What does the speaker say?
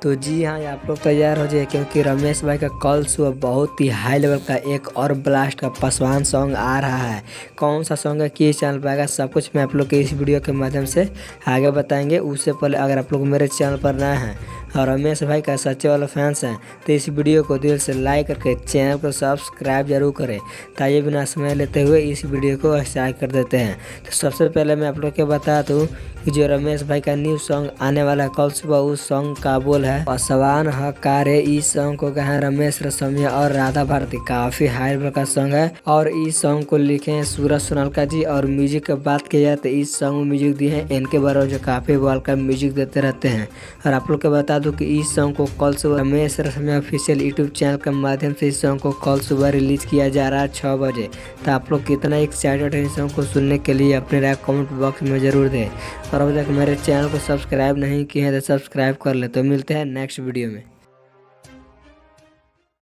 तो जी हाँ, आप लोग तैयार हो जाइए क्योंकि रमेश भाई का कल सुबह बहुत ही हाई लेवल का एक और ब्लास्ट का पासवान सॉन्ग आ रहा है। कौन सा सॉन्ग है, किस चैनल पर आएगा, सब कुछ मैं आप लोग के इस वीडियो के माध्यम से आगे बताएंगे। उससे पहले अगर आप लोग मेरे चैनल पर नए हैं और रमेश भाई का सच्चे वाला फैंस हैं तो इस वीडियो को दिल से लाइक करके चैनल को सब्सक्राइब जरूर करें। ताइए बिना समय लेते हुए इस वीडियो को स्टार्ट कर देते हैं। तो सबसे पहले मैं आप लोग को बता दूँ कि जो रमेश भाई का न्यू सॉन्ग आने वाला है कल सुबह, उस सॉन्ग का बोल है पसवान हकारे। इस सॉन्ग को कहे रमेश रसमिया और राधा भारती। काफी हाई लेवल का सॉन्ग है और इस सॉन्ग को लिखे हैं सूरज सोनालका जी। और म्यूजिक की बात की जाए तो इस सॉन्ग में म्यूजिक दिए हैं इनके बारे जो काफी बाल का म्यूजिक देते रहते हैं। और आप लोग को बता दूं कि इस सॉन्ग को कल सुबह रमेश रसमिया ऑफिशियल यूट्यूब चैनल के माध्यम से इस सॉन्ग को कल सुबह रिलीज किया जा रहा है 6 बजे। तो आप लोग कितना एक्साइटेड है इस सॉन्ग को सुनने के लिए अपने राय कमेंट बॉक्स में जरूर दें। और अभी तक मेरे चैनल को सब्सक्राइब नहीं किए हैं तो सब्सक्राइब कर ले। तो मिलते हैं नेक्स्ट वीडियो में।